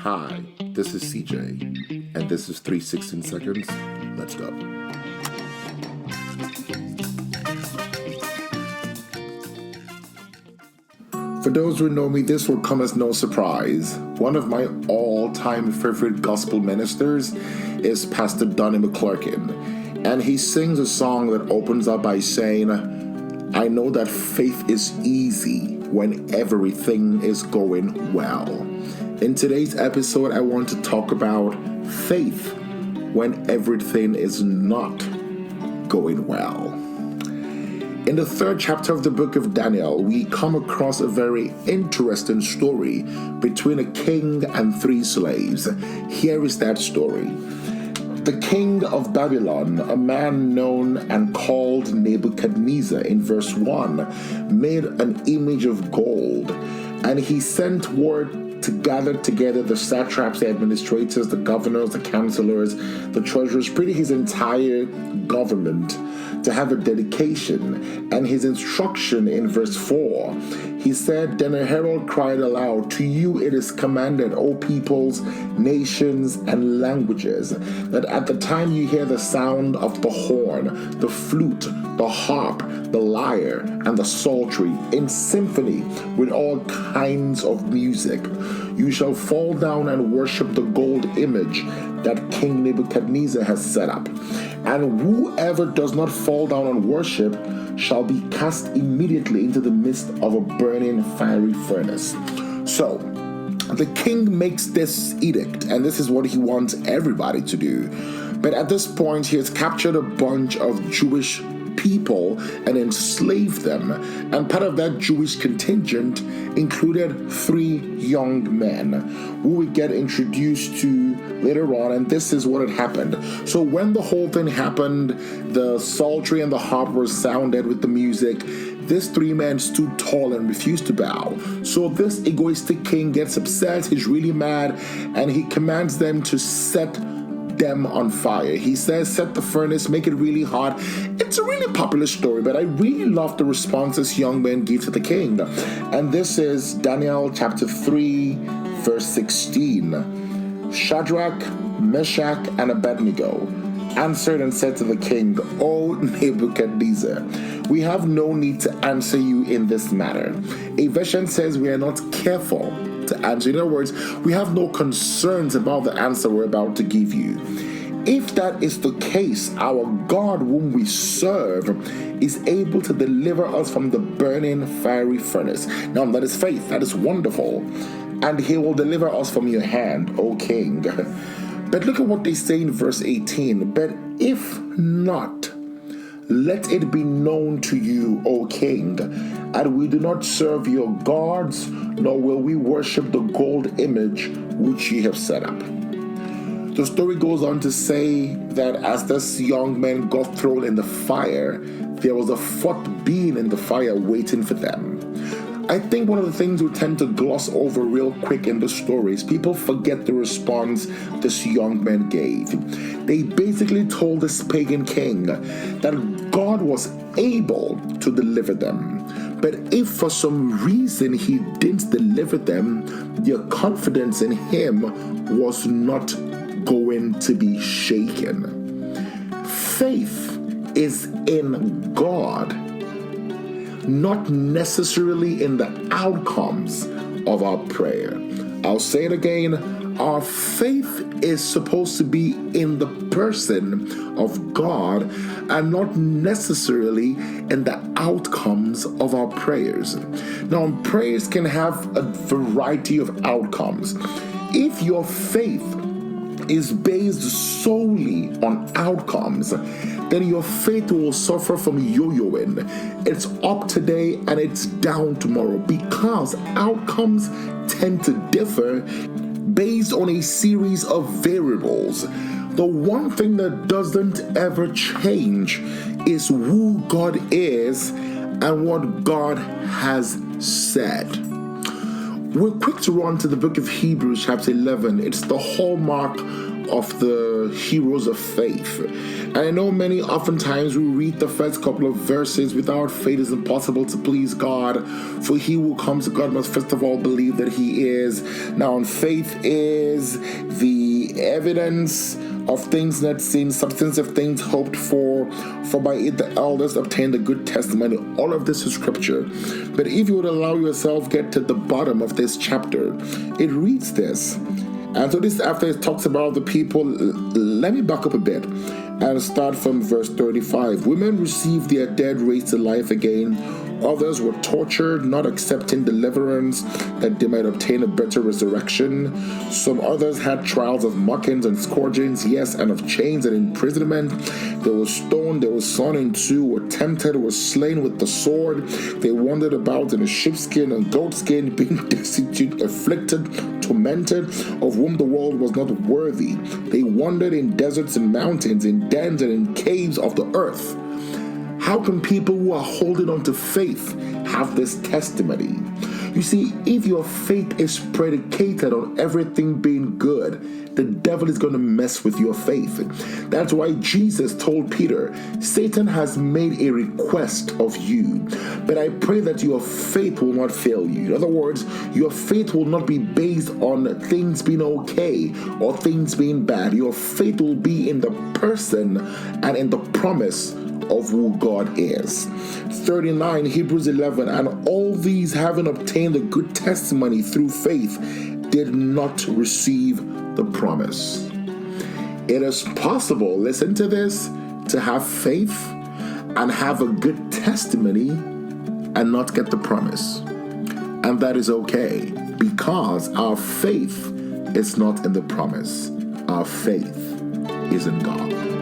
Hi, this is CJ, and this is 316 Seconds. Let's go. For those who know me, this will come as no surprise. One of my all-time favorite gospel ministers is Pastor Donnie McClurkin, and he sings a song that opens up by saying, "I know that faith is easy when everything is going well." In today's episode, I want to talk about faith when everything is not going well. In the third chapter of the book of Daniel, we come across a very interesting story between a king and three slaves. Here is that story. The king of Babylon, a man known and called Nebuchadnezzar in verse 1, made an image of gold, and he sent word to gather together the satraps, the administrators, the governors, the counselors, the treasurers, pretty his entire government, to have a dedication. And his instruction in verse 4, he said, "Then a herald cried aloud, 'To you it is commanded, O peoples, nations, and languages, that at the time you hear the sound of the horn, the flute, the harp, the lyre, and the psaltery, in symphony with all kinds of music, you shall fall down and worship the gold image that King Nebuchadnezzar has set up. And whoever does not fall down and worship shall be cast immediately into the midst of a burning fiery furnace." So, the king makes this edict, and this is what he wants everybody to do. But at this point, he has captured a bunch of Jewish people and enslaved them. And part of that Jewish contingent included three young men who we get introduced to later on, and this is what had happened. So when the whole thing happened, the psaltery and the harp were sounded with the music, these three men stood tall and refused to bow. So this egoistic king gets upset, he's really mad, and he commands them to set them on fire. He says, set the furnace, make it really hot. It's a really popular story, but I really love the response this young man gives to the king. And this is Daniel chapter 3, verse 16. "Shadrach, Meshach, and Abednego answered and said to the king, 'O Nebuchadnezzar, we have no need to answer you in this matter.'" A version says we are not careful to answer. In other words, we have no concerns about the answer we're about to give you. If that is the case, our God whom we serve is able to deliver us from the burning fiery furnace. Now that is faith, that is wonderful. And he will deliver us from your hand, O king. But look at what they say in verse 18. "But if not, let it be known to you, O king, and we do not serve your gods, nor will we worship the gold image which ye have set up." The story goes on to say that as this young man got thrown in the fire, there was a fourth being in the fire waiting for them. I think one of the things we tend to gloss over real quick in the story is people forget the response this young man gave. They basically told this pagan king that God was able to deliver them. But if for some reason he didn't deliver them, their confidence in him was not going to be shaken. Faith is in God, not necessarily in the outcomes of our prayer. I'll say it again. Our faith is supposed to be in the person of God and not necessarily in the outcomes of our prayers. Now, prayers can have a variety of outcomes. If your faith is based solely on outcomes, then your faith will suffer from yo-yoing. It's up today and it's down tomorrow, because outcomes tend to differ based on a series of variables. The one thing that doesn't ever change is who God is and what God has said. We're quick to run to the book of Hebrews chapter 11. It's the hallmark of the heroes of faith. And I know many oftentimes we read the first couple of verses, without faith it is impossible to please God, for he who comes to God must first of all believe that he is. Now, faith is the evidence of things not seen, substance of things hoped for by it the elders obtained a good testimony. All of this is scripture. But if you would allow yourself get to the bottom of this chapter, it reads this. And so this, after it talks about the people, let me back up a bit and start from verse 35. Women received their dead raised to life again. Others were tortured, not accepting deliverance, that they might obtain a better resurrection. Some others had trials of mockings and scourgings, yes, and of chains and imprisonment. They were stoned, they were sawn in two, were tempted, were slain with the sword. They wandered about in a sheepskin and goatskin, being destitute, afflicted, tormented, of whom the world was not worthy. They wandered in deserts and mountains, in dens and in caves of the earth. How can people who are holding on to faith have this testimony? You see, if your faith is predicated on everything being good, the devil is going to mess with your faith. That's why Jesus told Peter, Satan has made a request of you, but I pray that your faith will not fail you. In other words, your faith will not be based on things being okay or things being bad. Your faith will be in the person and in the promise of who God is. 39, Hebrews 11, and all these, having obtained a good testimony through faith, did not receive the promise. It is possible, listen to this, to have faith and have a good testimony and not get the promise. And that is okay, because our faith is not in the promise. Our faith is in God.